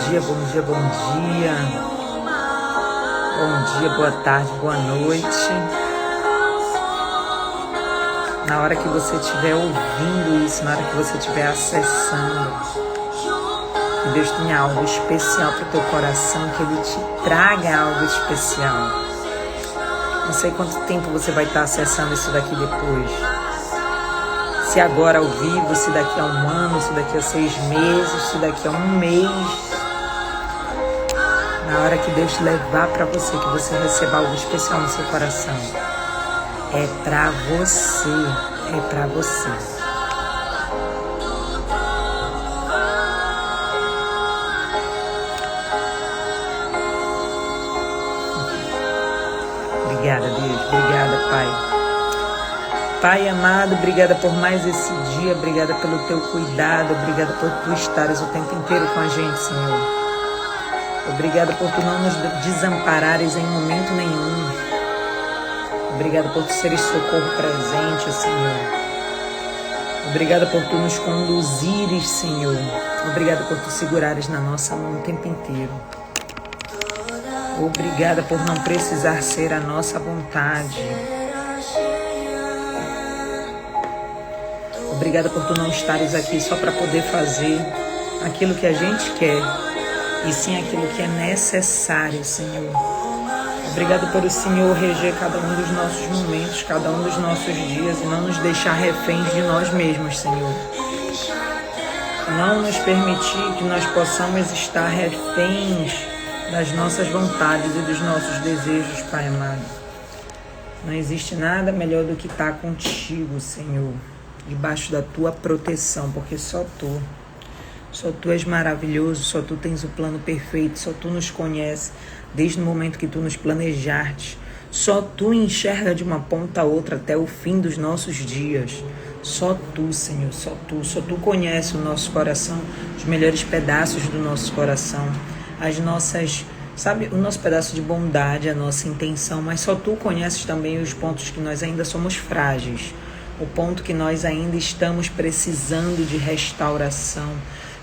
dia, bom dia, bom dia. Bom dia, boa tarde, boa noite. Na hora que você estiver ouvindo isso, na hora que você estiver acessando, que Deus tenha algo especial para o teu coração, que Ele te traga algo especial. Não sei quanto tempo você vai estar acessando isso daqui depois. Se agora ao vivo, se daqui a um ano, se daqui a 6 meses, se daqui a um mês. Na hora que Deus te levar para você, que você receba algo especial no seu coração. É para você, é para você. Obrigada, Deus. Obrigada, Pai. Pai amado, obrigada por mais esse dia, obrigada pelo teu cuidado, obrigada por tu estares o tempo inteiro com a gente, Senhor. Obrigada por tu não nos desamparares em momento nenhum. Obrigada por tu seres socorro presente, Senhor. Obrigada por tu nos conduzires, Senhor. Obrigada por tu segurares na nossa mão o tempo inteiro. Obrigada por não precisar ser a nossa vontade. Obrigada por tu não estares aqui só para poder fazer aquilo que a gente quer, e sim aquilo que é necessário, Senhor. Obrigado por o Senhor reger cada um dos nossos momentos, cada um dos nossos dias, e não nos deixar reféns de nós mesmos, Senhor. Não nos permitir que nós possamos estar reféns das nossas vontades e dos nossos desejos, Pai amado. Não existe nada melhor do que estar contigo, Senhor, debaixo da tua proteção, porque só tu és maravilhoso, só tu tens o plano perfeito, só tu nos conheces desde o momento que tu nos planejaste, só tu enxerga de uma ponta a outra até o fim dos nossos dias, só tu, Senhor, só tu conheces o nosso coração, os melhores pedaços do nosso coração, as nossas, sabe, o nosso pedaço de bondade, a nossa intenção, mas só tu conheces também os pontos que nós ainda somos frágeis, o ponto que nós ainda estamos precisando de restauração,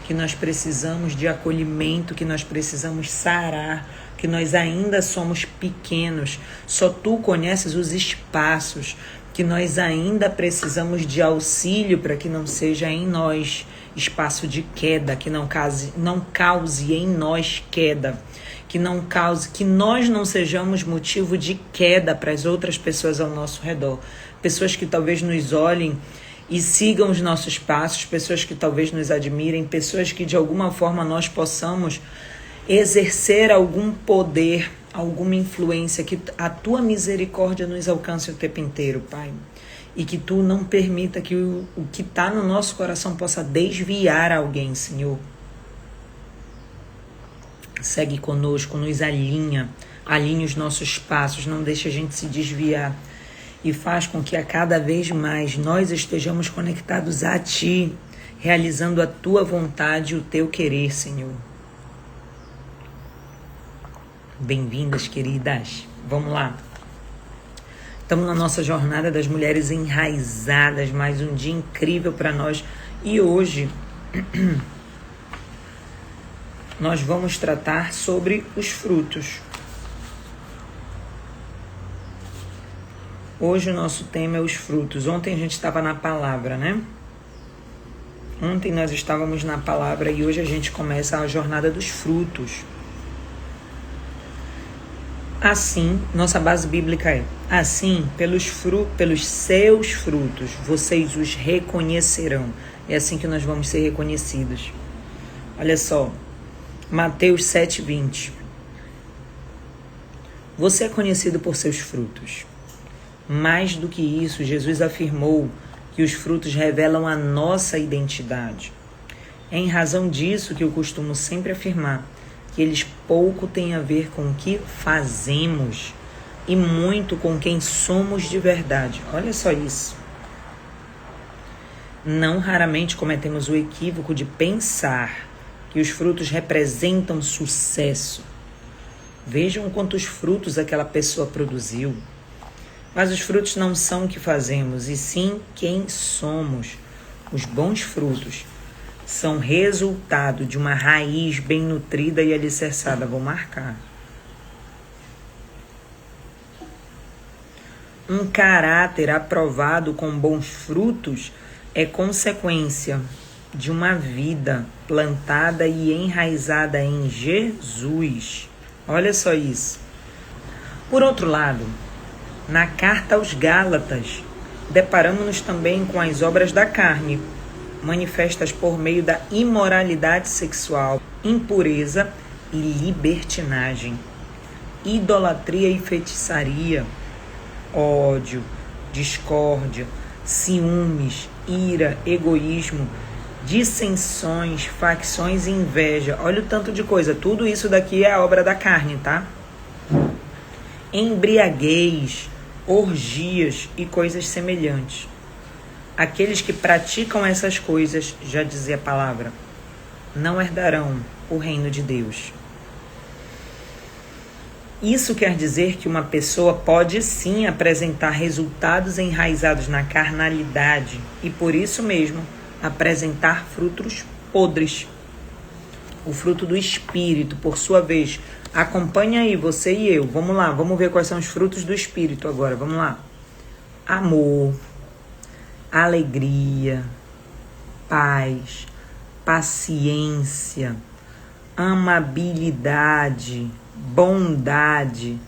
que nós precisamos de acolhimento, que nós precisamos sarar, que nós ainda somos pequenos. Só tu conheces os espaços que nós ainda precisamos de auxílio para que não seja em nós espaço de queda, que não cause em nós queda, que nós não sejamos motivo de queda para as outras pessoas ao nosso redor. Pessoas que talvez nos olhem e sigam os nossos passos, pessoas que talvez nos admirem, pessoas que de alguma forma nós possamos exercer algum poder, alguma influência, que a tua misericórdia nos alcance o tempo inteiro, Pai. E que tu não permita que o que está no nosso coração possa desviar alguém, Senhor. Segue conosco, nos alinha os nossos passos, não deixa a gente se desviar. E faz com que a cada vez mais nós estejamos conectados a Ti, realizando a Tua vontade e o Teu querer, Senhor. Bem-vindas, queridas. Vamos lá. Estamos na nossa jornada das mulheres enraizadas, mais um dia incrível para nós. E hoje nós vamos tratar sobre os frutos. Hoje o nosso tema é os frutos. Ontem a gente estava na palavra, né? Ontem nós estávamos na palavra e hoje a gente começa a jornada dos frutos. Assim, nossa base bíblica é: assim, pelos seus frutos, vocês os reconhecerão. É assim que nós vamos ser reconhecidos. Olha só, Mateus 7:20. Você é conhecido por seus frutos. Mais do que isso, Jesus afirmou que os frutos revelam a nossa identidade. É em razão disso que eu costumo sempre afirmar que eles pouco têm a ver com o que fazemos e muito com quem somos de verdade. Olha só isso. Não raramente cometemos o equívoco de pensar que os frutos representam sucesso. Vejam quantos frutos aquela pessoa produziu. Mas os frutos não são o que fazemos, e sim quem somos. Os bons frutos são resultado de uma raiz bem nutrida e alicerçada. Vou marcar. Um caráter aprovado com bons frutos é consequência de uma vida plantada e enraizada em Jesus. Olha só isso. Por outro lado, na carta aos Gálatas, deparamos-nos também com as obras da carne, manifestas por meio da imoralidade sexual, impureza e libertinagem, idolatria e feitiçaria, ódio, discórdia, ciúmes, ira, egoísmo, dissensões, facções e inveja. Olha o tanto de coisa. Tudo isso daqui é a obra da carne, tá? Embriaguez, orgias e coisas semelhantes. Aqueles que praticam essas coisas, já dizia a palavra, não herdarão o reino de Deus. Isso quer dizer que uma pessoa pode sim apresentar resultados enraizados na carnalidade e por isso mesmo apresentar frutos podres. O fruto do Espírito, por sua vez, acompanha aí você e eu. Vamos lá, vamos ver quais são os frutos do Espírito agora. Vamos lá. Amor, alegria, paz, paciência, amabilidade, bondade,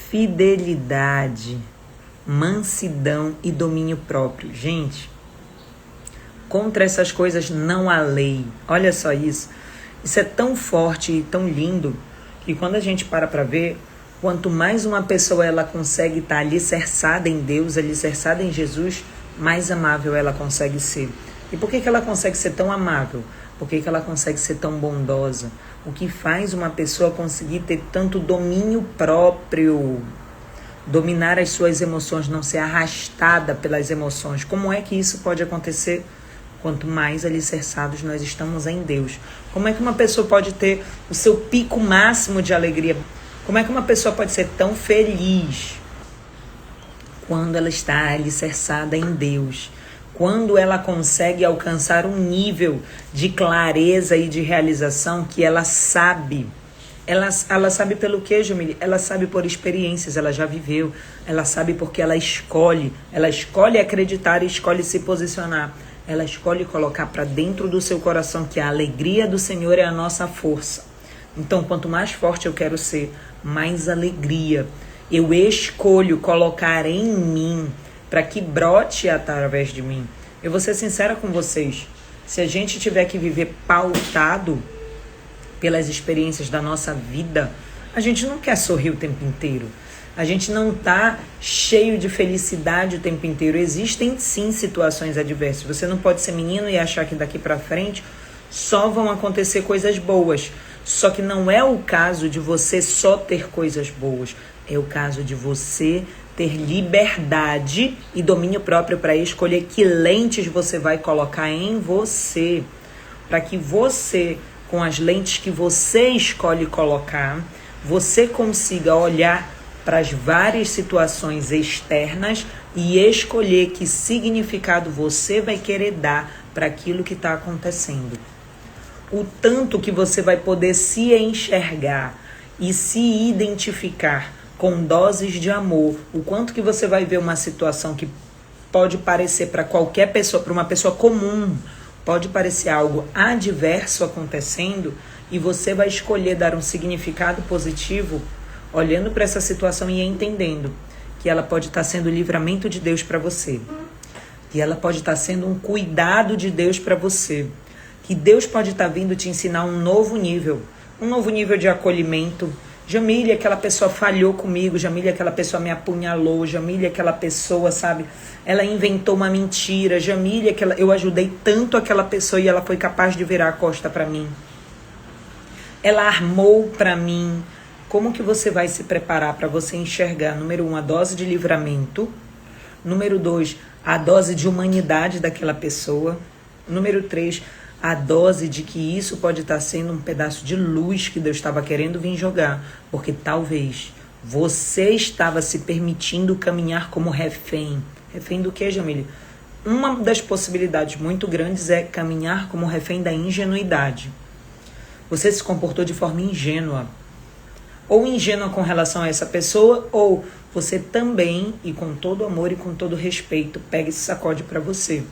fidelidade, mansidão e domínio próprio. Gente, contra essas coisas não há lei. Olha só isso. Isso é tão forte e tão lindo que quando a gente para ver, quanto mais uma pessoa ela consegue estar alicerçada em Deus, alicerçada em Jesus, mais amável ela consegue ser. E por que ela consegue ser tão amável? Por que ela consegue ser tão bondosa? O que faz uma pessoa conseguir ter tanto domínio próprio? Dominar as suas emoções, não ser arrastada pelas emoções. Como é que isso pode acontecer? Quanto mais alicerçados nós estamos em Deus. Como é que uma pessoa pode ter o seu pico máximo de alegria? Como é que uma pessoa pode ser tão feliz? Quando ela está alicerçada em Deus. Quando ela consegue alcançar um nível de clareza e de realização que ela sabe. Ela sabe pelo quê, Jamile? Ela sabe por experiências, ela já viveu. Ela sabe porque ela escolhe. Ela escolhe acreditar e escolhe se posicionar. Ela escolhe colocar para dentro do seu coração que a alegria do Senhor é a nossa força. Então, quanto mais forte eu quero ser, mais alegria eu escolho colocar em mim para que brote através de mim. Eu vou ser sincera com vocês. Se a gente tiver que viver pautado pelas experiências da nossa vida, a gente não quer sorrir o tempo inteiro. A gente não está cheio de felicidade o tempo inteiro. Existem sim situações adversas. Você não pode ser menino e achar que daqui para frente só vão acontecer coisas boas. Só que não é o caso de você só ter coisas boas. É o caso de você ter liberdade e domínio próprio para escolher que lentes você vai colocar em você. Para que você, com as lentes que você escolhe colocar, você consiga olhar para as várias situações externas e escolher que significado você vai querer dar para aquilo que está acontecendo. O tanto que você vai poder se enxergar e se identificar com doses de amor, o quanto que você vai ver uma situação que pode parecer para qualquer pessoa, para uma pessoa comum, pode parecer algo adverso acontecendo e você vai escolher dar um significado positivo olhando para essa situação e entendendo que ela pode estar sendo o livramento de Deus para você, que ela pode estar sendo um cuidado de Deus para você, que Deus pode estar vindo te ensinar um novo nível de acolhimento. Jamile, aquela pessoa falhou comigo, Jamile, aquela pessoa me apunhalou, Jamile, aquela pessoa, sabe, ela inventou uma mentira, Jamile, eu ajudei tanto aquela pessoa e ela foi capaz de virar a costa para mim. Ela armou para mim. Como que você vai se preparar para você enxergar, número 1, a dose de livramento, número 2, a dose de humanidade daquela pessoa, número 3, a dose de que isso pode estar sendo um pedaço de luz que Deus estava querendo vir jogar, porque talvez você estava se permitindo caminhar como refém. Refém do que, Jamile? uma das possibilidades muito grandes é caminhar como refém da ingenuidade. Você se comportou de forma ingênua. Ou ingênua com relação a essa pessoa, ou você também, e com todo amor e com todo respeito, pega esse sacode para você.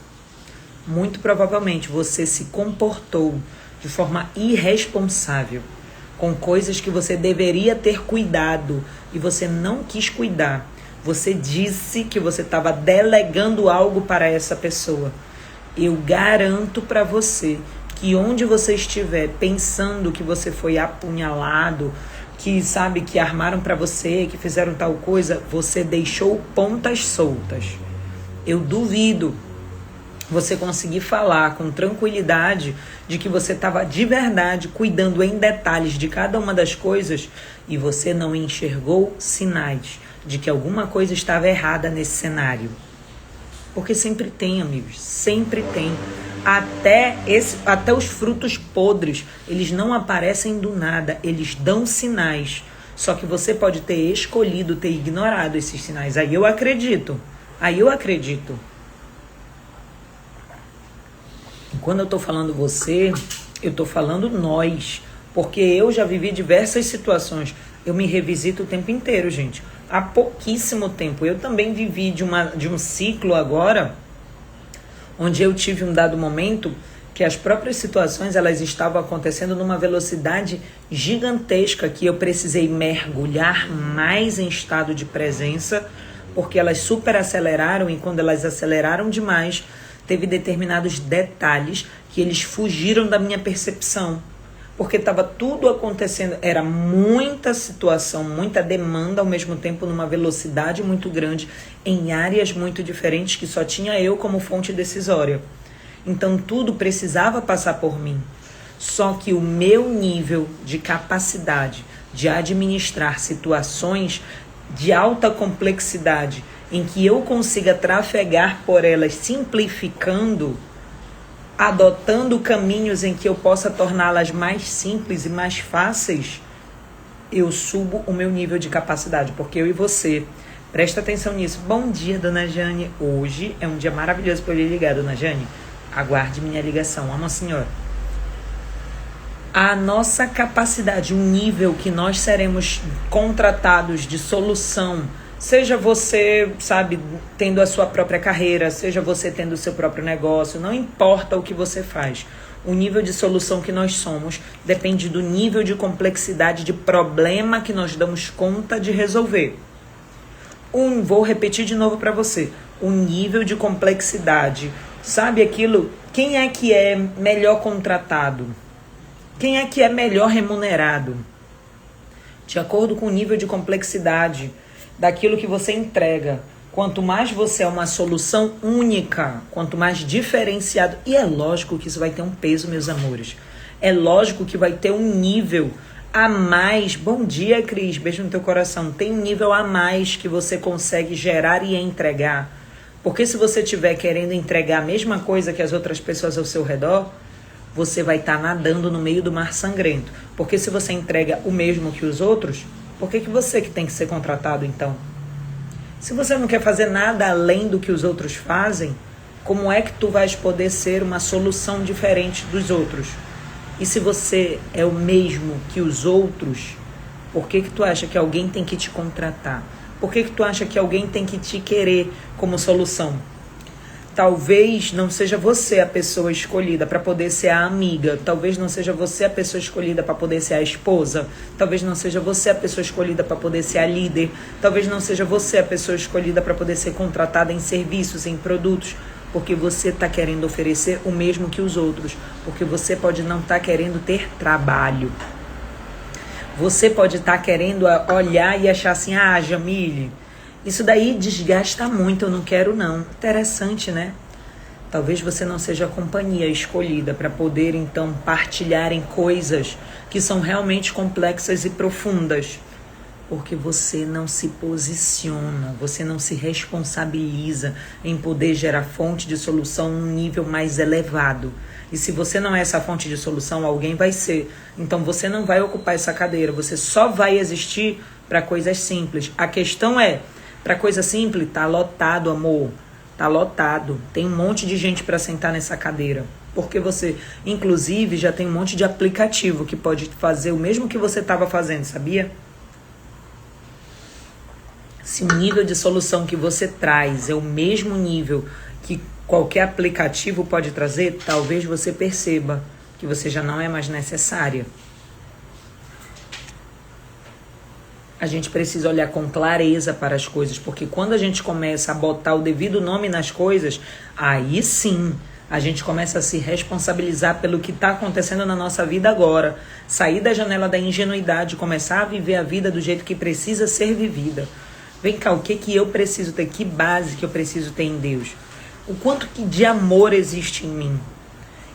Muito provavelmente você se comportou de forma irresponsável com coisas que você deveria ter cuidado e você não quis cuidar. Você disse que você estava delegando algo para essa pessoa. Eu garanto para você que onde você estiver pensando que você foi apunhalado, que sabe que armaram para você, que fizeram tal coisa, você deixou pontas soltas. Eu duvido você conseguir falar com tranquilidade de que você estava de verdade cuidando em detalhes de cada uma das coisas e você não enxergou sinais de que alguma coisa estava errada nesse cenário. Porque sempre tem, amigos, sempre tem. Até os frutos podres, eles não aparecem do nada, eles dão sinais. Só que você pode ter escolhido, ter ignorado esses sinais. Aí eu acredito. Quando eu estou falando você, eu estou falando nós. Porque eu já vivi diversas situações. Eu me revisito o tempo inteiro, gente. Há pouquíssimo tempo. Eu também vivi de um ciclo agora, onde eu tive um dado momento que as próprias situações elas estavam acontecendo numa velocidade gigantesca que eu precisei mergulhar mais em estado de presença, porque elas super aceleraram e quando elas aceleraram demais, teve determinados detalhes que eles fugiram da minha percepção. Porque estava tudo acontecendo, era muita situação, muita demanda ao mesmo tempo, numa velocidade muito grande, em áreas muito diferentes que só tinha eu como fonte decisória. Então tudo precisava passar por mim. Só que o meu nível de capacidade de administrar situações de alta complexidade, em que eu consiga trafegar por elas simplificando, adotando caminhos em que eu possa torná-las mais simples e mais fáceis, eu subo o meu nível de capacidade, porque eu e você, presta atenção nisso. Bom dia, dona Jane. Hoje é um dia maravilhoso para eu lhe ligar, dona Jane. Aguarde minha ligação. Amo a senhora. A nossa capacidade, o nível que nós seremos contratados de solução, seja você, sabe, tendo a sua própria carreira, seja você tendo o seu próprio negócio, não importa o que você faz. O nível de solução que nós somos depende do nível de complexidade de problema que nós damos conta de resolver. Vou repetir de novo para você. O nível de complexidade, sabe aquilo? Quem é que é melhor contratado? Quem é que é melhor remunerado? De acordo com o nível de complexidade daquilo que você entrega. Quanto mais você é uma solução única, quanto mais diferenciado, e é lógico que isso vai ter um peso, meus amores. É lógico que vai ter um nível a mais. Bom dia, Cris, beijo no teu coração. Tem um nível a mais que você consegue gerar e entregar. Porque se você estiver querendo entregar a mesma coisa que as outras pessoas ao seu redor, você vai estar nadando no meio do mar sangrento. Porque se você entrega o mesmo que os outros, por que você que tem que ser contratado, então? Se você não quer fazer nada além do que os outros fazem, como é que tu vais poder ser uma solução diferente dos outros? E se você é o mesmo que os outros, por que tu acha que alguém tem que te contratar? Por que tu acha que alguém tem que te querer como solução? Talvez não seja você a pessoa escolhida para poder ser a amiga. Talvez não seja você a pessoa escolhida para poder ser a esposa. Talvez não seja você a pessoa escolhida para poder ser a líder. Talvez não seja você a pessoa escolhida para poder ser contratada em serviços, em produtos. Porque você está querendo oferecer o mesmo que os outros. Porque você pode não estar querendo ter trabalho. Você pode estar querendo olhar e achar assim, Jamile, isso daí desgasta muito, eu não quero não. Interessante, né? Talvez você não seja a companhia escolhida para poder, então, partilhar em coisas que são realmente complexas e profundas. Porque você não se posiciona, você não se responsabiliza em poder gerar fonte de solução num nível mais elevado. E se você não é essa fonte de solução, alguém vai ser. Então você não vai ocupar essa cadeira, você só vai existir para coisas simples. A questão é, para coisa simples, tá lotado, amor. Tá lotado. Tem um monte de gente para sentar nessa cadeira. Porque você, inclusive, já tem um monte de aplicativo que pode fazer o mesmo que você estava fazendo, sabia? Se o nível de solução que você traz é o mesmo nível que qualquer aplicativo pode trazer, talvez você perceba que você já não é mais necessária. A gente precisa olhar com clareza para as coisas, porque quando a gente começa a botar o devido nome nas coisas, aí sim a gente começa a se responsabilizar pelo que está acontecendo na nossa vida agora. Sair da janela da ingenuidade, começar a viver a vida do jeito que precisa ser vivida. Vem cá, o que eu preciso ter? Que base que eu preciso ter em Deus? O quanto que de amor existe em mim?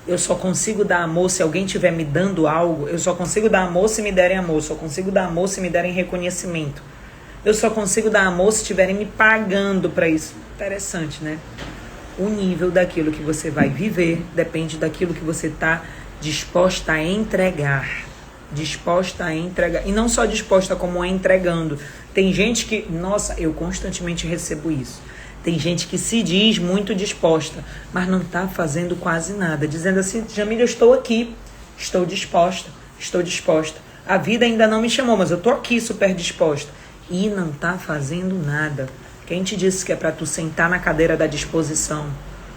Eu só consigo dar amor se alguém estiver me dando algo. Eu só consigo dar amor se me derem amor. Eu só consigo dar amor se me derem reconhecimento. Eu só consigo dar amor se estiverem me pagando para isso. Interessante, né? O nível daquilo que você vai viver depende daquilo que você está disposta a entregar. Disposta a entregar. E não só disposta como entregando. Tem gente que... Nossa, eu constantemente recebo isso. Tem gente que se diz muito disposta, mas não está fazendo quase nada. Dizendo assim, Jamília, eu estou aqui. Estou disposta. Estou disposta. A vida ainda não me chamou, mas eu estou aqui super disposta. E não está fazendo nada. Quem te disse que é para tu sentar na cadeira da disposição?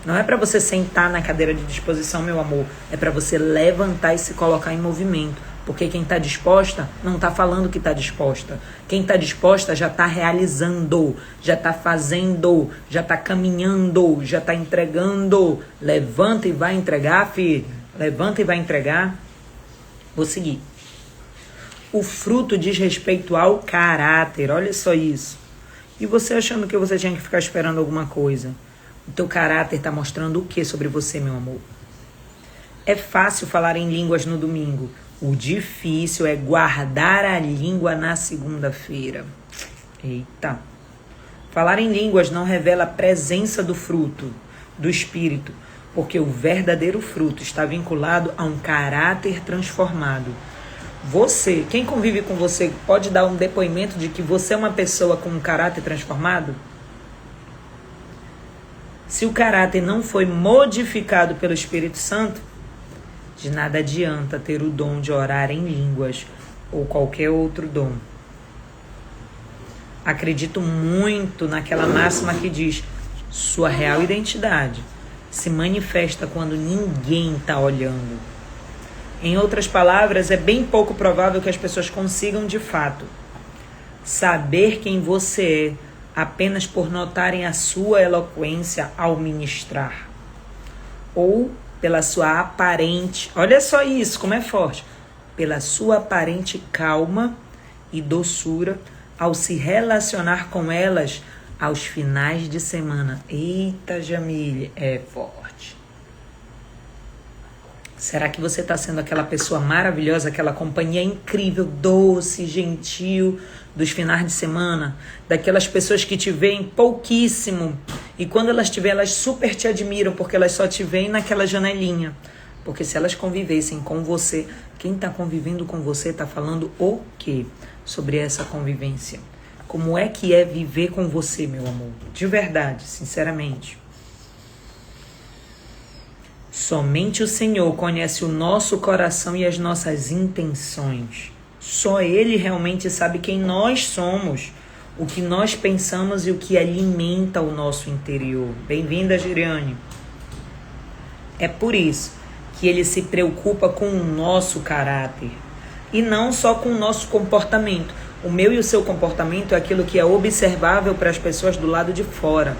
Não é para você sentar na cadeira de disposição, meu amor. É para você levantar e se colocar em movimento. Porque quem está disposta não está falando que está disposta. Quem está disposta já está realizando, já está fazendo, já está caminhando, já está entregando. Levanta e vai entregar, filho. Levanta e vai entregar. Vou seguir. O fruto diz respeito ao caráter. Olha só isso. E você achando que você tinha que ficar esperando alguma coisa? O teu caráter está mostrando o que sobre você, meu amor? É fácil falar em línguas no domingo. O difícil é guardar a língua na segunda-feira. Eita. Falar em línguas não revela a presença do fruto, do Espírito, porque o verdadeiro fruto está vinculado a um caráter transformado. Você, quem convive com você, pode dar um depoimento de que você é uma pessoa com um caráter transformado? Se o caráter não foi modificado pelo Espírito Santo, de nada adianta ter o dom de orar em línguas ou qualquer outro dom. Acredito muito naquela máxima que diz: sua real identidade se manifesta quando ninguém está olhando. Em outras palavras, é bem pouco provável que as pessoas consigam, de fato, saber quem você é apenas por notarem a sua eloquência ao ministrar. Ou pela sua aparente... Olha só isso, como é forte. Pela sua aparente calma e doçura ao se relacionar com elas aos finais de semana. Eita, Jamília, é forte. Será que você está sendo aquela pessoa maravilhosa, aquela companhia incrível, doce, gentil dos finais de semana? Daquelas pessoas que te veem pouquíssimo e quando elas te veem, elas super te admiram porque elas só te veem naquela janelinha. Porque se elas convivessem com você, quem está convivendo com você está falando o quê sobre essa convivência? Como é que é viver com você, meu amor? De verdade, sinceramente. Somente o Senhor conhece o nosso coração e as nossas intenções. Só Ele realmente sabe quem nós somos, o que nós pensamos e o que alimenta o nosso interior. Bem-vinda, Giriane. É por isso que Ele se preocupa com o nosso caráter e não só com o nosso comportamento. O meu e o seu comportamento é aquilo que é observável para as pessoas do lado de fora.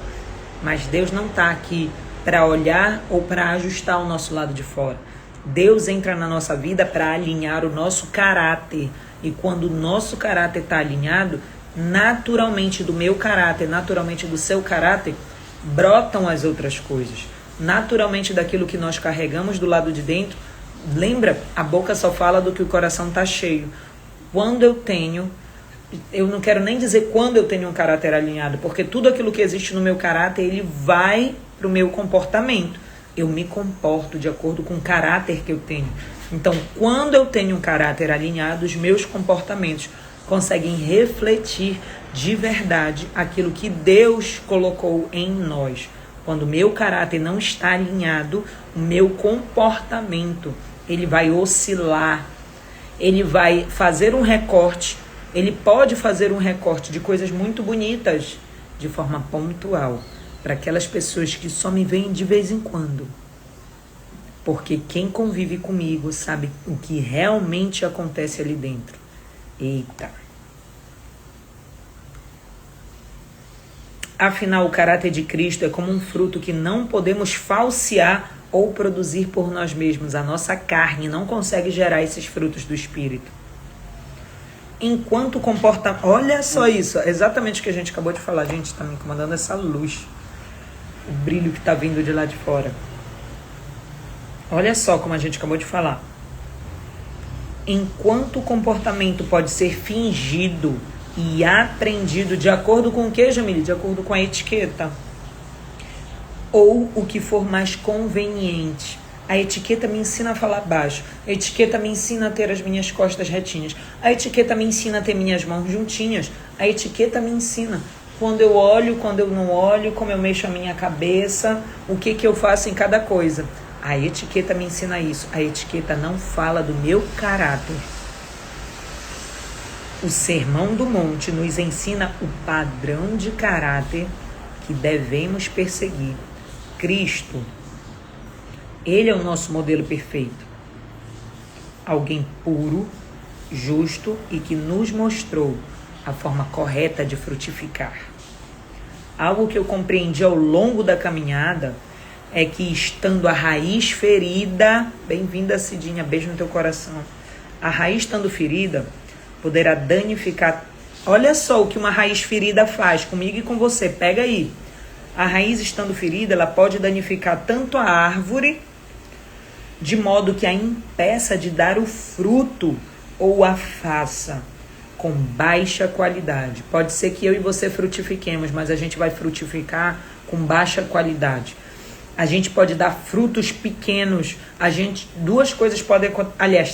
Mas Deus não está aqui para olhar ou para ajustar o nosso lado de fora. Deus entra na nossa vida para alinhar o nosso caráter. E quando o nosso caráter está alinhado, naturalmente do meu caráter, naturalmente do seu caráter, brotam as outras coisas. Naturalmente daquilo que nós carregamos do lado de dentro. Lembra? A boca só fala do que o coração está cheio. Quando eu não quero nem dizer quando eu tenho um caráter alinhado, porque tudo aquilo que existe no meu caráter, ele vai para o meu comportamento. Eu me comporto de acordo com o caráter que eu tenho. Então, quando eu tenho um caráter alinhado, os meus comportamentos conseguem refletir de verdade aquilo que Deus colocou em nós. Quando o meu caráter não está alinhado, o meu comportamento, ele vai oscilar, ele vai fazer um recorte, ele pode fazer um recorte de coisas muito bonitas, de forma pontual, para aquelas pessoas que só me veem de vez em quando. Porque quem convive comigo sabe o que realmente acontece ali dentro. Eita! Afinal, o caráter de Cristo é como um fruto que não podemos falsear ou produzir por nós mesmos. A nossa carne não consegue gerar esses frutos do Espírito. Enquanto comporta... Olha só isso, exatamente o que a gente acabou de falar. Gente, está me incomodando essa luz. O brilho que está vindo de lá de fora. Olha só como a gente acabou de falar. Enquanto o comportamento pode ser fingido e aprendido de acordo com o que, Jamile? De acordo com a etiqueta. Ou o que for mais conveniente. A etiqueta me ensina a falar baixo. A etiqueta me ensina a ter as minhas costas retinhas. A etiqueta me ensina a ter minhas mãos juntinhas. A etiqueta me ensina quando eu olho, quando eu não olho, como eu mexo a minha cabeça, o que eu faço em cada coisa. A etiqueta me ensina isso. A etiqueta não fala do meu caráter. O Sermão do Monte nos ensina o padrão de caráter que devemos perseguir. Cristo, Ele é o nosso modelo perfeito. Alguém puro, justo e que nos mostrou a forma correta de frutificar. Algo que eu compreendi ao longo da caminhada é que, estando a raiz ferida, bem-vinda Cidinha, beijo no teu coração, a raiz estando ferida, poderá danificar. Olha só o que uma raiz ferida faz comigo e com você, pega aí. A raiz estando ferida, ela pode danificar tanto a árvore, de modo que a impeça de dar o fruto ou a faça com baixa qualidade. Pode ser que eu e você frutifiquemos, mas a gente vai frutificar com baixa qualidade. A gente pode dar frutos pequenos.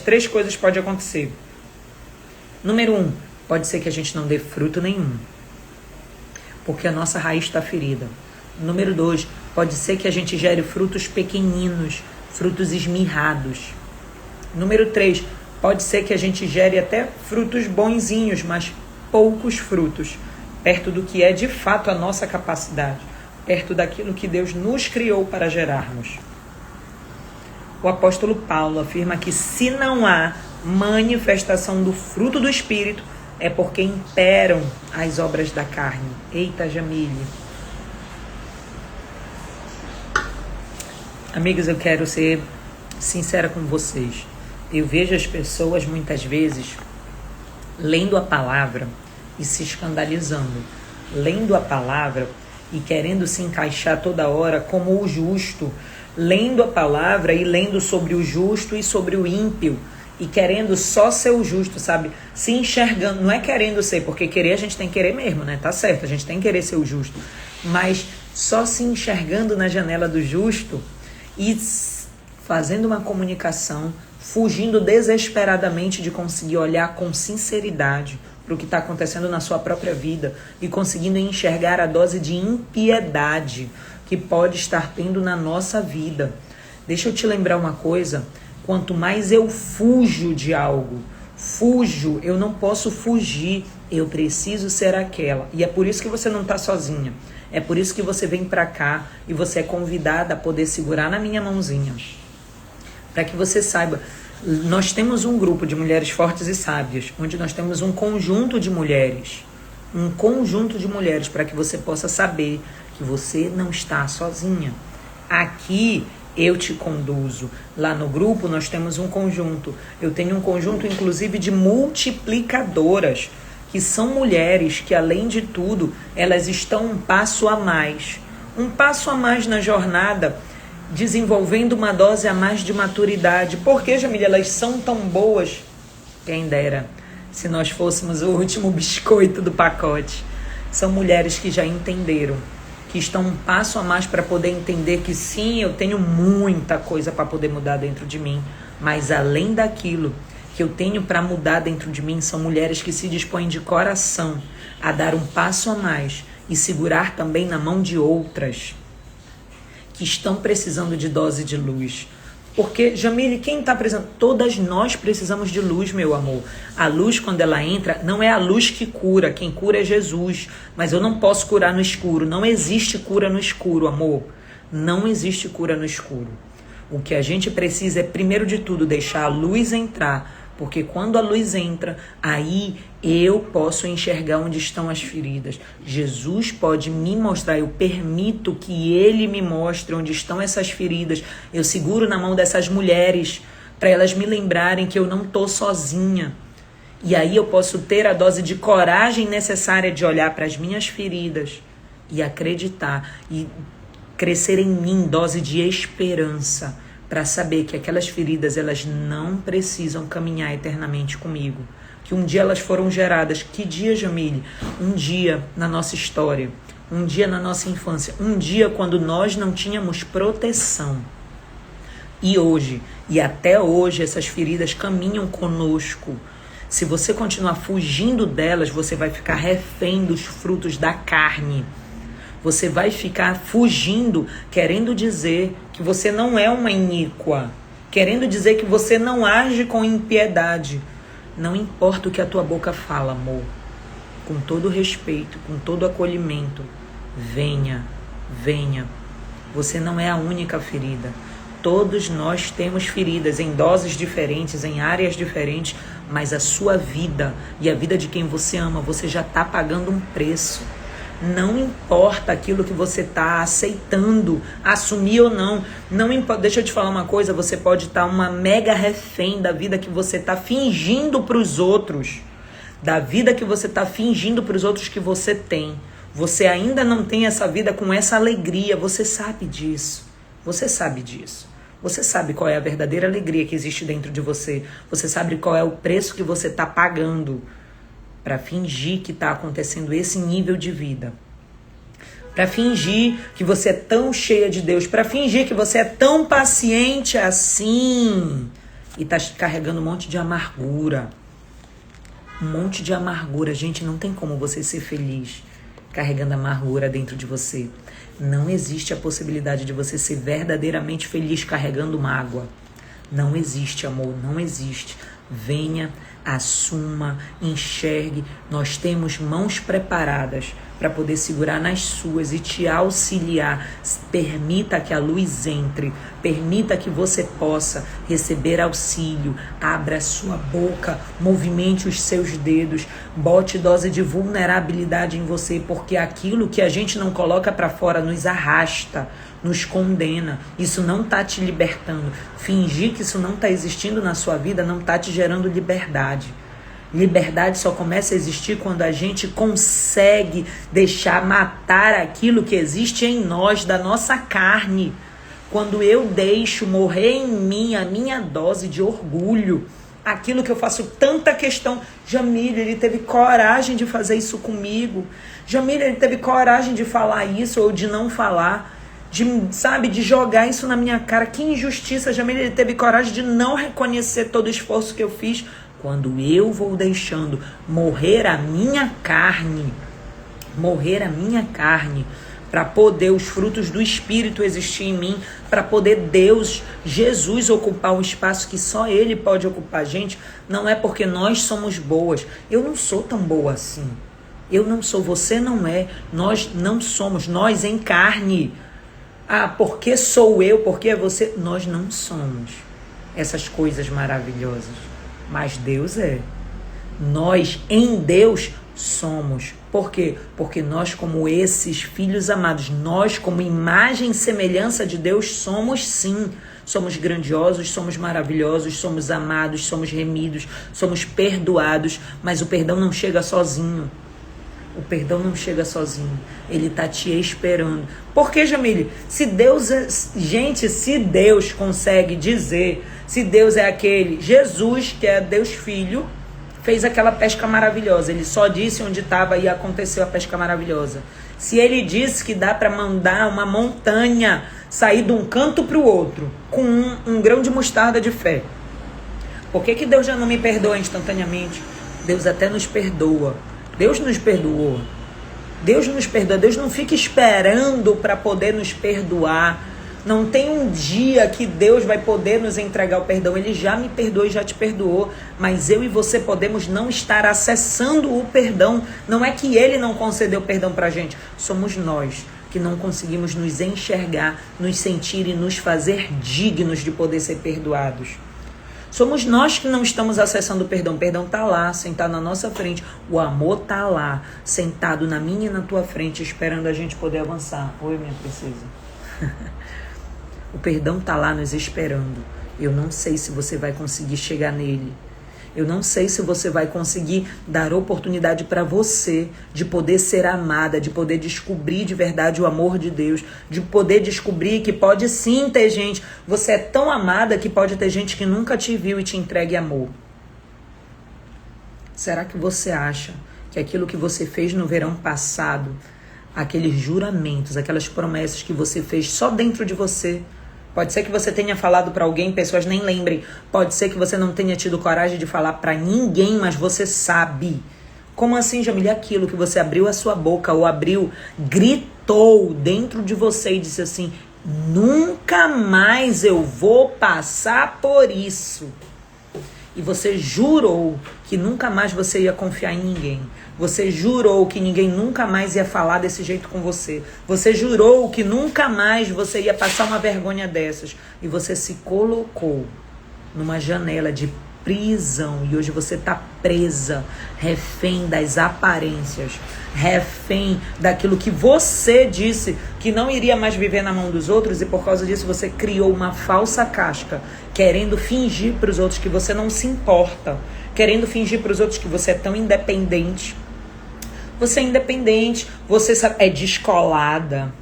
Três coisas podem acontecer. Número 1, pode ser que a gente não dê fruto nenhum, porque a nossa raiz está ferida. Número 2, pode ser que a gente gere frutos pequeninos, frutos esmirrados. Número 3, pode ser que a gente gere até frutos bonzinhos, mas poucos frutos, perto do que é de fato a nossa capacidade, perto daquilo que Deus nos criou para gerarmos. O apóstolo Paulo afirma que se não há manifestação do fruto do Espírito, é porque imperam as obras da carne. Eita, Jamile. Amigos, eu quero ser sincera com vocês. Eu vejo as pessoas muitas vezes lendo a palavra e se escandalizando. Lendo a palavra e querendo se encaixar toda hora como o justo. Lendo a palavra e lendo sobre o justo e sobre o ímpio. E querendo só ser o justo, sabe? Se enxergando, não é querendo ser, porque querer a gente tem que querer mesmo, né? Tá certo, a gente tem que querer ser o justo. Mas só se enxergando na janela do justo e fazendo uma comunicação, fugindo desesperadamente de conseguir olhar com sinceridade para o que está acontecendo na sua própria vida e conseguindo enxergar a dose de impiedade que pode estar tendo na nossa vida. Deixa eu te lembrar uma coisa. Quanto mais eu fujo de algo, eu não posso fugir, eu preciso ser aquela. E é por isso que você não está sozinha. É por isso que você vem para cá e você é convidada a poder segurar na minha mãozinha. Para que você saiba, nós temos um grupo de mulheres fortes e sábias, onde nós temos um conjunto de mulheres. Um conjunto de mulheres para que você possa saber que você não está sozinha. Aqui eu te conduzo. Lá no grupo nós temos um conjunto. Eu tenho um conjunto, inclusive, de multiplicadoras, que são mulheres que, além de tudo, elas estão um passo a mais. Um passo a mais na jornada, desenvolvendo uma dose a mais de maturidade. Por que, Jamília, elas são tão boas? Quem dera, se nós fôssemos o último biscoito do pacote. São mulheres que já entenderam, que estão um passo a mais para poder entender que sim, eu tenho muita coisa para poder mudar dentro de mim, mas além daquilo que eu tenho para mudar dentro de mim, são mulheres que se dispõem de coração a dar um passo a mais e segurar também na mão de outras. que estão precisando de dose de luz. Porque, Jamile, quem está precisando? Todas nós precisamos de luz, meu amor. A luz, quando ela entra, não é a luz que cura. Quem cura é Jesus. Mas eu não posso curar no escuro. Não existe cura no escuro, amor. Não existe cura no escuro. O que a gente precisa é, primeiro de tudo, deixar a luz entrar. Porque quando a luz entra, aí eu posso enxergar onde estão as feridas. Jesus pode me mostrar, eu permito que Ele me mostre onde estão essas feridas. Eu seguro na mão dessas mulheres para elas me lembrarem que eu não estou sozinha. E aí eu posso ter a dose de coragem necessária de olhar para as minhas feridas e acreditar e crescer em mim dose de esperança, para saber que aquelas feridas, elas não precisam caminhar eternamente comigo. Que um dia elas foram geradas. Que dia, Jamile? Um dia na nossa história. Um dia na nossa infância. Um dia quando nós não tínhamos proteção. E hoje, e até hoje, essas feridas caminham conosco. Se você continuar fugindo delas, você vai ficar refém dos frutos da carne. Você vai ficar fugindo, querendo dizer que você não é uma iníqua, querendo dizer que você não age com impiedade. Não importa o que a tua boca fala, amor. Com todo respeito, com todo acolhimento, venha, venha. Você não é a única ferida. Todos nós temos feridas em doses diferentes, em áreas diferentes, mas a sua vida e a vida de quem você ama, você já está pagando um preço. Não importa aquilo que você está aceitando, assumir ou não. Não importa. Deixa eu te falar uma coisa, você pode estar uma mega refém da vida que você está fingindo para os outros. Da vida que você está fingindo para os outros que você tem. Você ainda não tem essa vida com essa alegria. Você sabe disso. Você sabe disso. Você sabe qual é a verdadeira alegria que existe dentro de você. Você sabe qual é o preço que você está pagando para fingir que está acontecendo esse nível de vida. Para fingir que você é tão cheia de Deus. Para fingir que você é tão paciente assim. E está carregando um monte de amargura. Um monte de amargura. Gente, não tem como você ser feliz carregando amargura dentro de você. Não existe a possibilidade de você ser verdadeiramente feliz carregando mágoa. Não existe, amor. Não existe. Venha, assuma, enxergue. Nós temos mãos preparadas para poder segurar nas suas e te auxiliar. Permita que a luz entre. Permita que você possa receber auxílio. Abra a sua boca, movimente os seus dedos, bote dose de vulnerabilidade em você, porque aquilo que a gente não coloca para fora nos arrasta, nos condena. Isso não está te libertando. Fingir que isso não está existindo na sua vida não está te gerando liberdade. Liberdade só começa a existir quando a gente consegue deixar matar aquilo que existe em nós, da nossa carne. Quando eu deixo morrer em mim a minha dose de orgulho, aquilo que eu faço tanta questão. Jamile, ele teve coragem de fazer isso comigo. Jamile, ele teve coragem de falar isso ou de não falar. De jogar isso na minha cara. Que injustiça, Jamile, ele teve coragem de não reconhecer todo o esforço que eu fiz. Quando eu vou deixando morrer a minha carne, para poder os frutos do Espírito existir em mim, para poder Deus, Jesus, ocupar um espaço que só Ele pode ocupar. Gente, não é porque nós somos boas. Eu não sou tão boa assim. Eu não sou, você não é. Nós não somos, nós em carne. Ah, porque sou eu, porque é você. Nós não somos essas coisas maravilhosas. Mas Deus é. Nós em Deus somos. Por quê? Porque nós, como esses filhos amados, nós, como imagem e semelhança de Deus, somos sim. Somos grandiosos, somos maravilhosos, somos amados, somos remidos, somos perdoados. Mas o perdão não chega sozinho. O perdão não chega sozinho. Ele está te esperando. Por que, Jamile? Se Deus consegue dizer, se Deus é aquele, Jesus, que é Deus Filho, fez aquela pesca maravilhosa. Ele só disse onde estava e aconteceu a pesca maravilhosa. Se ele disse que dá para mandar uma montanha sair de um canto para o outro com um grão de mostarda de fé, por que Deus já não me perdoa instantaneamente? Deus até nos perdoa. Deus nos perdoou. Deus nos perdoa. Deus não fica esperando para poder nos perdoar. Não tem um dia que Deus vai poder nos entregar o perdão. Ele já me perdoou e já te perdoou. Mas eu e você podemos não estar acessando o perdão. Não é que Ele não concedeu perdão pra gente. Somos nós que não conseguimos nos enxergar, nos sentir e nos fazer dignos de poder ser perdoados. Somos nós que não estamos acessando o perdão. O perdão está lá, sentado na nossa frente. O amor está lá, sentado na minha e na tua frente, esperando a gente poder avançar. Oi, minha princesa. O perdão está lá nos esperando. Eu não sei se você vai conseguir chegar nele. Eu não sei se você vai conseguir dar oportunidade para você de poder ser amada, de poder descobrir de verdade o amor de Deus, de poder descobrir que pode sim ter gente. Você é tão amada que pode ter gente que nunca te viu e te entregue amor. Será que você acha que aquilo que você fez no verão passado, aqueles juramentos, aquelas promessas que você fez só dentro de você, pode ser que você tenha falado para alguém, pessoas nem lembrem. Pode ser que você não tenha tido coragem de falar para ninguém, mas você sabe. Como assim, Jamília? Aquilo que você abriu a sua boca ou gritou dentro de você e disse assim: nunca mais eu vou passar por isso. E você jurou que nunca mais você ia confiar em ninguém. Você jurou que ninguém nunca mais ia falar desse jeito com você. Você jurou que nunca mais você ia passar uma vergonha dessas. E você se colocou numa janela de prisão. E hoje você está presa, refém das aparências, refém daquilo que você disse que não iria mais viver na mão dos outros. E por causa disso você criou uma falsa casca, querendo fingir para os outros que você não se importa, querendo fingir para os outros que você é tão independente. Você é independente, você é descolada.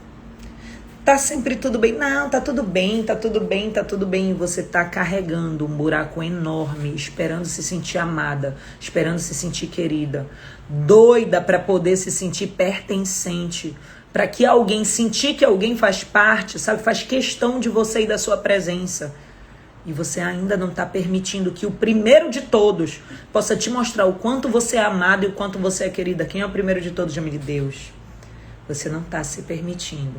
Tá sempre tudo bem. Não, tá tudo bem, tá tudo bem, tá tudo bem. E você tá carregando um buraco enorme, esperando se sentir amada, esperando se sentir querida. Doida para poder se sentir pertencente. Para que alguém sentir que alguém faz parte, sabe? Faz questão de você e da sua presença. E você ainda não está permitindo que o primeiro de todos possa te mostrar o quanto você é amado e o quanto você é querida. Quem é o primeiro de todos, Jamília? Deus. Você não está se permitindo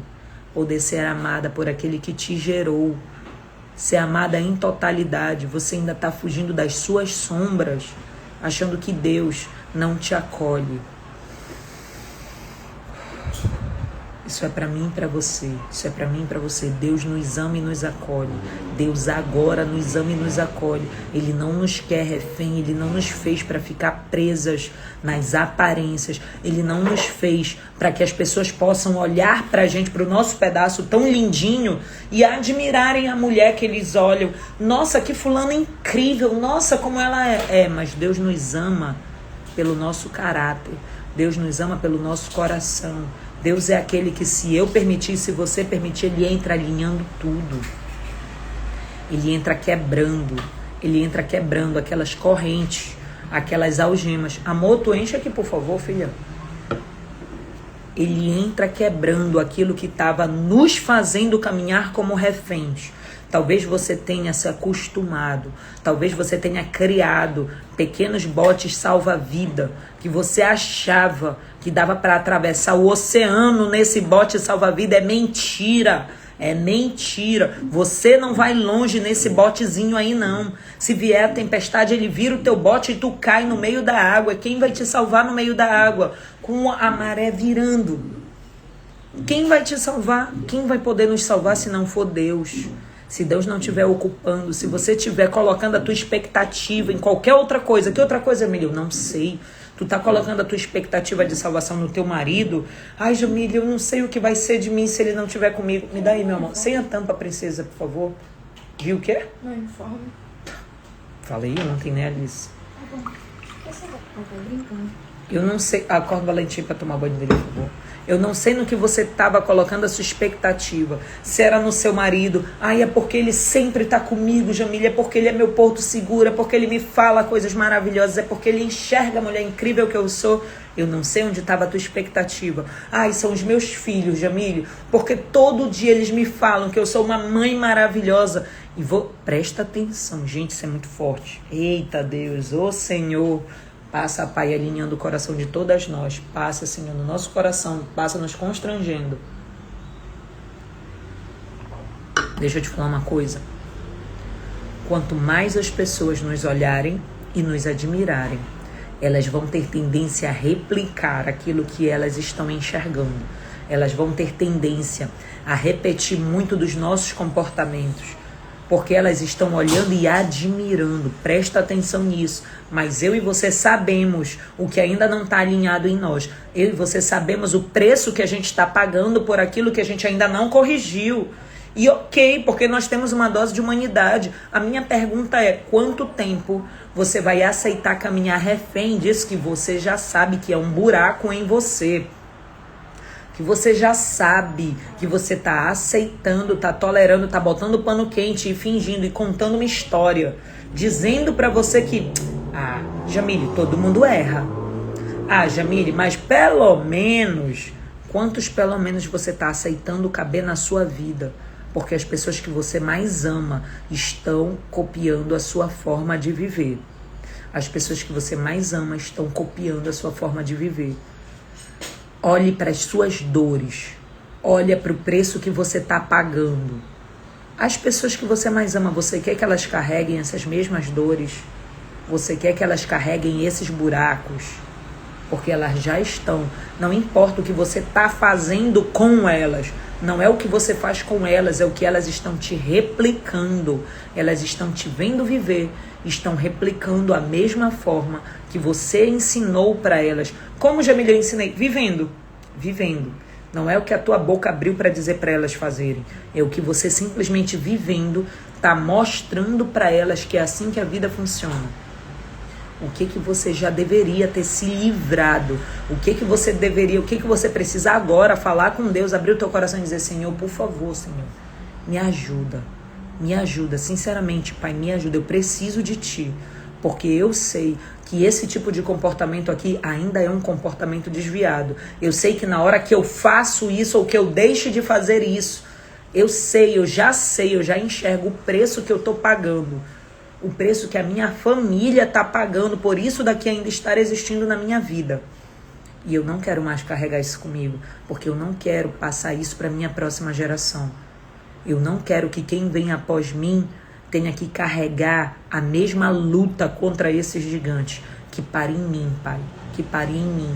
poder ser amada por aquele que te gerou. Ser amada em totalidade. Você ainda está fugindo das suas sombras, achando que Deus não te acolhe. Isso é para mim e para você. Isso é para mim e para você. Deus nos ama e nos acolhe. Deus agora nos ama e nos acolhe. Ele não nos quer refém. Ele não nos fez para ficar presas nas aparências. Ele não nos fez para que as pessoas possam olhar para a gente, para o nosso pedaço tão lindinho e admirarem a mulher que eles olham. Nossa, que fulana incrível. Nossa, como ela é. Mas Deus nos ama pelo nosso caráter. Deus nos ama pelo nosso coração. Deus é aquele que, se eu permitir, se você permitir, Ele entra alinhando tudo. Ele entra quebrando. Ele entra quebrando aquelas correntes, aquelas algemas. Amor, tu enche aqui, por favor, filha. Ele entra quebrando aquilo que estava nos fazendo caminhar como reféns. Talvez você tenha se acostumado, talvez você tenha criado pequenos botes salva-vida, que você achava que dava para atravessar o oceano nesse bote salva-vida. É mentira, é mentira. Você não vai longe nesse botezinho aí não. Se vier a tempestade, ele vira o teu bote e tu cai no meio da água. Quem vai te salvar no meio da água? Com a maré virando. Quem vai te salvar? Quem vai poder nos salvar se não for Deus? Se Deus não estiver ocupando, se você estiver colocando a tua expectativa em qualquer outra coisa. Que outra coisa, Jamília? Eu não sei. Tu tá colocando a tua expectativa de salvação no teu marido. Ai, Jamília, eu não sei o que vai ser de mim se ele não estiver comigo. Me dá aí, meu amor. Sem a tampa, princesa, por favor. Viu o quê? Não, uniforme. Falei ontem, né, Alice? Tá bom. Você vai brincando. Eu não sei. Acorda o Valentim pra tomar banho dele, por favor. Eu não sei no que você estava colocando a sua expectativa. Se era no seu marido. Ai, é porque ele sempre está comigo, Jamília. É porque ele é meu porto seguro. É porque ele me fala coisas maravilhosas. É porque ele enxerga a mulher incrível que eu sou. Eu não sei onde estava a tua expectativa. Ai, são os meus filhos, Jamília. Porque todo dia eles me falam que eu sou uma mãe maravilhosa. E presta atenção, gente, isso é muito forte. Eita Deus, ô Senhor. Passa, Pai, alinhando o coração de todas nós. Passa, Senhor, no nosso coração. Passa nos constrangendo. Deixa eu te falar uma coisa. Quanto mais as pessoas nos olharem e nos admirarem, elas vão ter tendência a replicar aquilo que elas estão enxergando. Elas vão ter tendência a repetir muito dos nossos comportamentos, porque elas estão olhando e admirando. Presta atenção nisso. Mas eu e você sabemos o que ainda não está alinhado em nós. Eu e você sabemos o preço que a gente está pagando por aquilo que a gente ainda não corrigiu. E ok, porque nós temos uma dose de humanidade. A minha pergunta é, quanto tempo você vai aceitar caminhar refém disso que você já sabe que é um buraco em você? Que você já sabe, que você tá aceitando, tá tolerando, tá botando pano quente e fingindo e contando uma história. Dizendo pra você que, Jamile, todo mundo erra. Jamile, mas pelo menos, quantos pelo menos você tá aceitando caber na sua vida? Porque as pessoas que você mais ama estão copiando a sua forma de viver. As pessoas que você mais ama estão copiando a sua forma de viver. Olhe para as suas dores. Olha para o preço que você está pagando. As pessoas que você mais ama, você quer que elas carreguem essas mesmas dores? Você quer que elas carreguem esses buracos? Porque elas já estão. Não importa o que você está fazendo com elas. Não é o que você faz com elas, é o que elas estão te replicando. Elas estão te vendo viver, estão replicando a mesma forma que você ensinou para elas. Como Jamile, eu ensinei? Vivendo. Não é o que a tua boca abriu para dizer para elas fazerem. É o que você simplesmente vivendo está mostrando para elas que é assim que a vida funciona. O que você já deveria ter se livrado? O que você precisa agora falar com Deus, abrir o teu coração e dizer, Senhor, por favor, Senhor, me ajuda, sinceramente, Pai, me ajuda, eu preciso de Ti, porque eu sei que esse tipo de comportamento aqui ainda é um comportamento desviado. Eu sei que na hora que eu faço isso ou que eu deixo de fazer isso, eu já enxergo o preço que eu estou pagando. O preço que a minha família está pagando por isso daqui ainda estar existindo na minha vida. E eu não quero mais carregar isso comigo, porque eu não quero passar isso para a minha próxima geração. Eu não quero que quem vem após mim tenha que carregar a mesma luta contra esses gigantes. Que pare em mim, Pai, que pare em mim.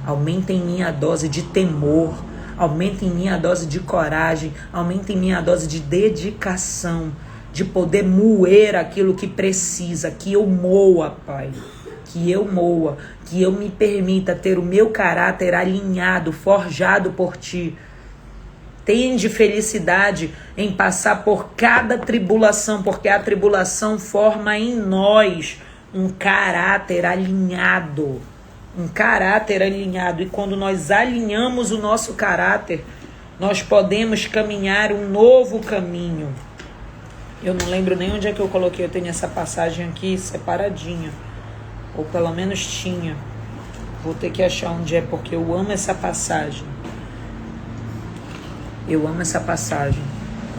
Aumenta em mim a dose de temor, aumenta em mim a dose de coragem, aumenta em mim a dose de dedicação, de poder moer aquilo que precisa, que eu moa, Pai, que eu me permita ter o meu caráter alinhado, forjado por Ti. Tende felicidade em passar por cada tribulação, porque a tribulação forma em nós um caráter alinhado, e quando nós alinhamos o nosso caráter, nós podemos caminhar um novo caminho. Eu não lembro nem onde é que eu coloquei. Eu tenho essa passagem aqui separadinha. Ou pelo menos tinha. Vou ter que achar onde é, porque eu amo essa passagem. Eu amo essa passagem.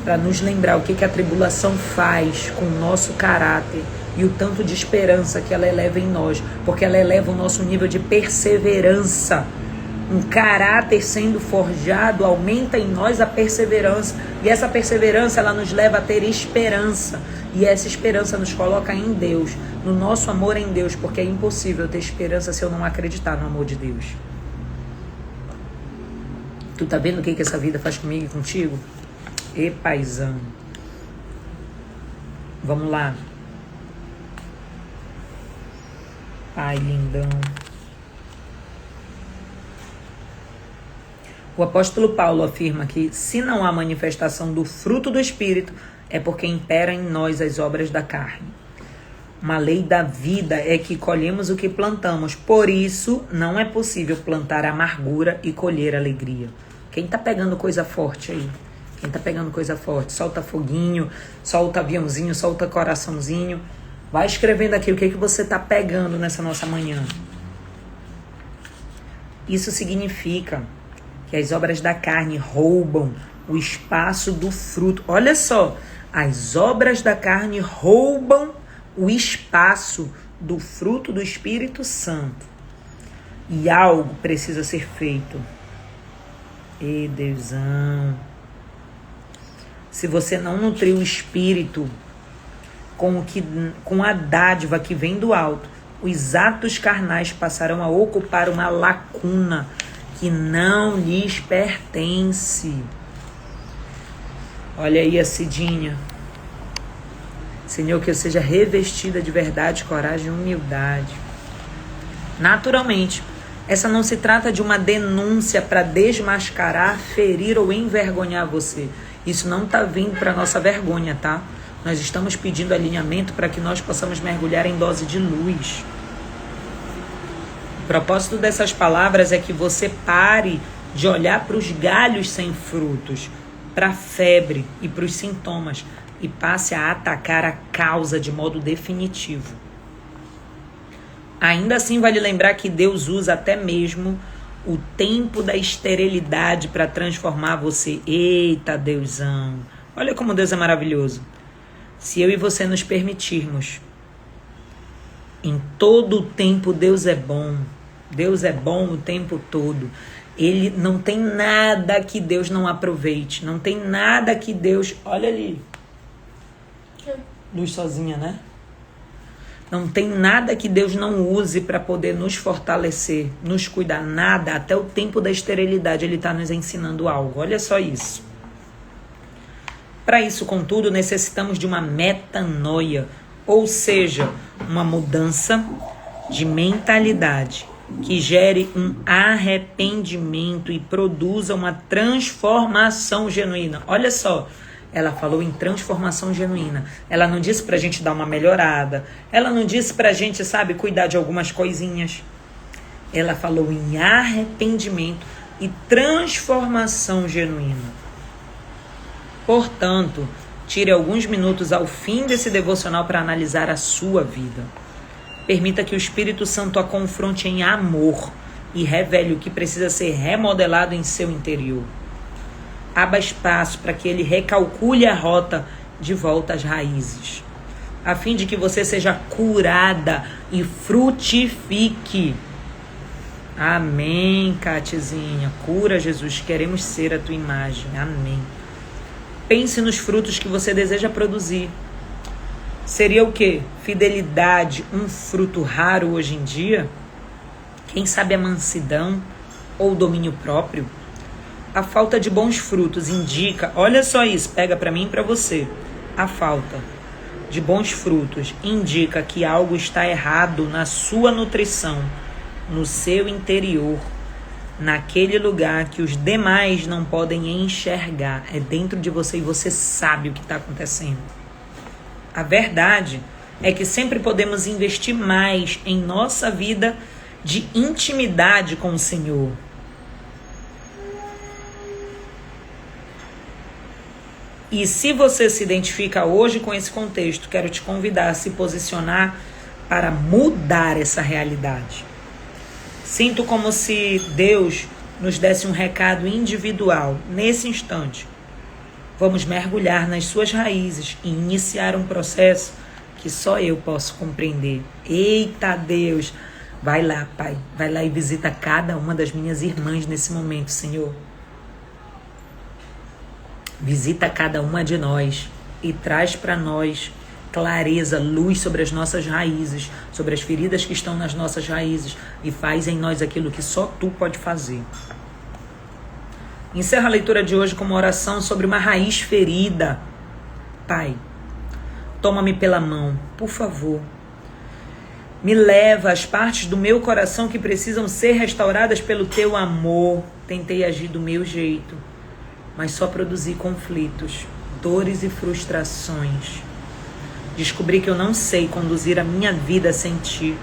Para nos lembrar o que a tribulação faz com o nosso caráter. E o tanto de esperança que ela eleva em nós. Porque ela eleva o nosso nível de perseverança. Um caráter sendo forjado aumenta em nós a perseverança. E essa perseverança, ela nos leva a ter esperança. E essa esperança nos coloca em Deus, no nosso amor em Deus, porque é impossível ter esperança se eu não acreditar no amor de Deus. Tu tá vendo o que essa vida faz comigo e contigo? E paizão. Vamos lá. Ai, lindão. O apóstolo Paulo afirma que se não há manifestação do fruto do Espírito, é porque impera em nós as obras da carne. Uma lei da vida é que colhemos o que plantamos. Por isso, não é possível plantar amargura e colher alegria. Quem tá pegando coisa forte aí? Quem tá pegando coisa forte? Solta foguinho, solta aviãozinho, solta coraçãozinho. Vai escrevendo aqui o que você tá pegando nessa nossa manhã. Isso significa que as obras da carne roubam o espaço do fruto. Olha só, as obras da carne roubam o espaço do fruto do Espírito Santo. E algo precisa ser feito. E Deusão. se você não nutrir o espírito com a dádiva que vem do alto, os atos carnais passarão a ocupar uma lacuna que não lhes pertence. Olha aí a Cidinha. Senhor, que eu seja revestida de verdade, coragem e humildade. Naturalmente, essa não se trata de uma denúncia para desmascarar, ferir ou envergonhar você. Isso não está vindo para nossa vergonha, tá? Nós estamos pedindo alinhamento para que nós possamos mergulhar em dose de luz. O propósito dessas palavras é que você pare de olhar para os galhos sem frutos, para a febre e para os sintomas e passe a atacar a causa de modo definitivo. Ainda assim, vale lembrar que Deus usa até mesmo o tempo da esterilidade para transformar você. Eita, Deusão! Olha como Deus é maravilhoso. Se eu e você nos permitirmos, em todo o tempo Deus é bom. Deus é bom o tempo todo. Ele não tem nada que Deus não aproveite. Não tem nada que Deus... Olha ali. Luz sozinha, né? Não tem nada que Deus não use para poder nos fortalecer, nos cuidar. Nada. Até o tempo da esterilidade Ele está nos ensinando algo. Olha só isso. Para isso, contudo, necessitamos de uma metanoia, ou seja, uma mudança de mentalidade que gere um arrependimento e produza uma transformação genuína. Olha só, ela falou em transformação genuína. Ela não disse pra gente dar uma melhorada. Ela não disse pra gente, sabe, cuidar de algumas coisinhas. Ela falou em arrependimento e transformação genuína. Portanto, tire alguns minutos ao fim desse devocional para analisar a sua vida. Permita que o Espírito Santo a confronte em amor e revele o que precisa ser remodelado em seu interior. Abra espaço para que ele recalcule a rota de volta às raízes, a fim de que você seja curada e frutifique. Amém, Catizinha. Cura, Jesus. Queremos ser a tua imagem. Amém. Pense nos frutos que você deseja produzir. Seria o quê? Fidelidade, um fruto raro hoje em dia? Quem sabe a mansidão ou o domínio próprio? A falta de bons frutos indica, olha só isso, pega para mim e para você. A falta de bons frutos indica que algo está errado na sua nutrição, no seu interior, naquele lugar que os demais não podem enxergar. É dentro de você e você sabe o que está acontecendo. A verdade é que sempre podemos investir mais em nossa vida de intimidade com o Senhor. E se você se identifica hoje com esse contexto, quero te convidar a se posicionar para mudar essa realidade. Sinto como se Deus nos desse um recado individual nesse instante. Vamos mergulhar nas suas raízes e iniciar um processo que só eu posso compreender. Eita Deus! Vai lá, Pai. Vai lá e visita cada uma das minhas irmãs nesse momento, Senhor. Visita cada uma de nós e traz para nós clareza, luz sobre as nossas raízes, sobre as feridas que estão nas nossas raízes e faz em nós aquilo que só Tu pode fazer. Encerra a leitura de hoje com uma oração sobre uma raiz ferida. Pai, toma-me pela mão, por favor. Me leva às partes do meu coração que precisam ser restauradas pelo Teu amor. Tentei agir do meu jeito, mas só produzi conflitos, dores e frustrações. Descobri que eu não sei conduzir a minha vida sem Ti.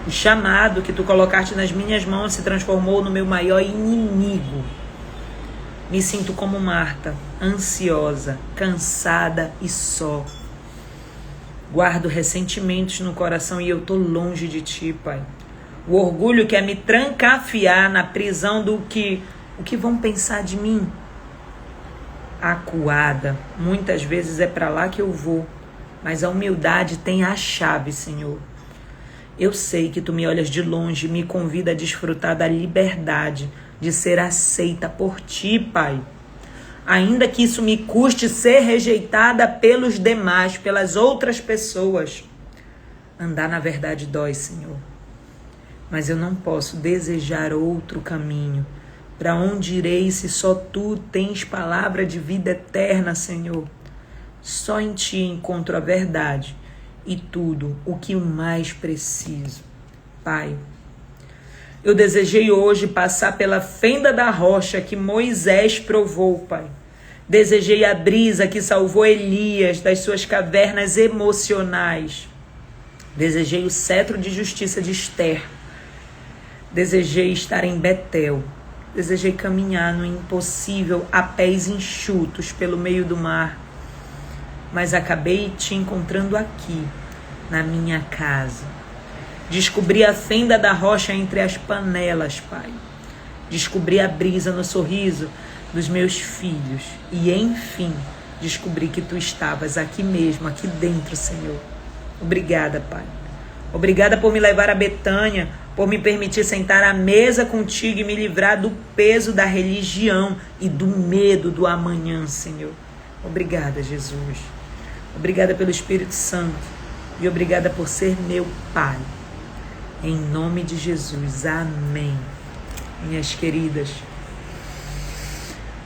O chamado que Tu colocaste nas minhas mãos se transformou no meu maior inimigo. Me sinto como Marta, ansiosa, cansada e só. Guardo ressentimentos no coração e eu tô longe de Ti, Pai. O orgulho quer me trancafiar na prisão do que... O que vão pensar de mim? Acuada, muitas vezes é para lá que eu vou, mas a humildade tem a chave, Senhor. Eu sei que Tu me olhas de longe e me convida a desfrutar da liberdade de ser aceita por Ti, Pai. Ainda que isso me custe ser rejeitada pelos demais, pelas outras pessoas. Andar na verdade dói, Senhor. Mas eu não posso desejar outro caminho. Para onde irei se só Tu tens palavra de vida eterna, Senhor? Só em Ti encontro a verdade e tudo o que eu mais preciso. Pai, eu desejei hoje passar pela fenda da rocha que Moisés provou, Pai. Desejei a brisa que salvou Elias das suas cavernas emocionais. Desejei o cetro de justiça de Esther. Desejei estar em Betel. Desejei caminhar no impossível a pés enxutos pelo meio do mar. Mas acabei te encontrando aqui, na minha casa. Descobri a fenda da rocha entre as panelas, Pai. Descobri a brisa no sorriso dos meus filhos. E, enfim, descobri que Tu estavas aqui mesmo, aqui dentro, Senhor. Obrigada, Pai. Obrigada por me levar a Betânia, por me permitir sentar à mesa contigo e me livrar do peso da religião e do medo do amanhã, Senhor. Obrigada, Jesus. Obrigada pelo Espírito Santo e obrigada por ser meu Pai. Em nome de Jesus, amém. Minhas queridas,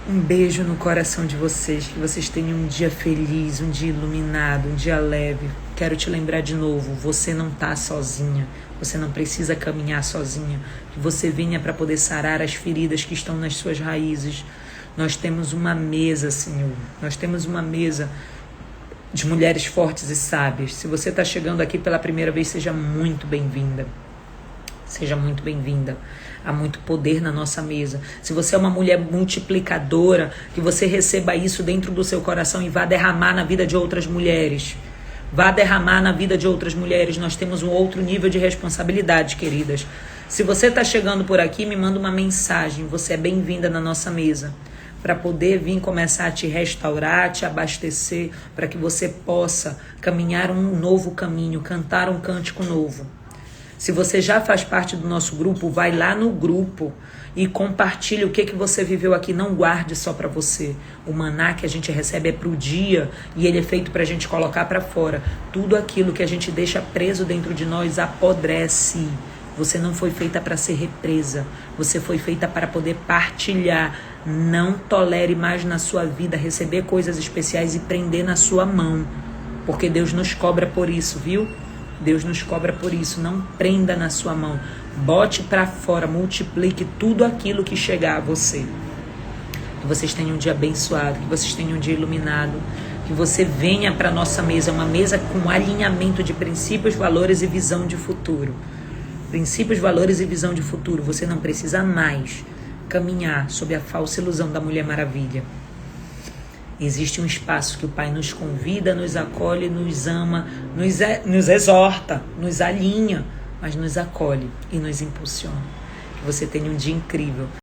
um beijo no coração de vocês, que vocês tenham um dia feliz, um dia iluminado, um dia leve. Quero te lembrar de novo, você não está sozinha, você não precisa caminhar sozinha, que você venha para poder sarar as feridas que estão nas suas raízes. Nós temos uma mesa, Senhor, nós temos uma mesa de mulheres fortes e sábias. Se você está chegando aqui pela primeira vez, seja muito bem-vinda. Seja muito bem-vinda. Há muito poder na nossa mesa. Se você é uma mulher multiplicadora, que você receba isso dentro do seu coração e vá derramar na vida de outras mulheres. Vá derramar na vida de outras mulheres. Nós temos um outro nível de responsabilidade, queridas. Se você está chegando por aqui, me manda uma mensagem. Você é bem-vinda na nossa mesa, para poder vir começar a te restaurar, te abastecer, para que você possa caminhar um novo caminho, cantar um cântico novo. Se você já faz parte do nosso grupo, vai lá no grupo e compartilhe o que você viveu aqui. Não guarde só para você. O maná que a gente recebe é para o dia e ele é feito para a gente colocar para fora. Tudo aquilo que a gente deixa preso dentro de nós apodrece. Você não foi feita para ser represa. Você foi feita para poder partilhar. Não tolere mais na sua vida receber coisas especiais e prender na sua mão. Porque Deus nos cobra por isso, viu? Deus nos cobra por isso. Não prenda na sua mão. Bote para fora, multiplique tudo aquilo que chegar a você. Que vocês tenham um dia abençoado, que vocês tenham um dia iluminado. Que você venha para a nossa mesa, uma mesa com alinhamento de princípios, valores e visão de futuro. Princípios, valores e visão de futuro. Você não precisa mais caminhar sob a falsa ilusão da Mulher Maravilha. Existe um espaço que o Pai nos convida, nos acolhe, nos ama, nos exorta, nos alinha, mas nos acolhe e nos impulsiona. Que você tenha um dia incrível.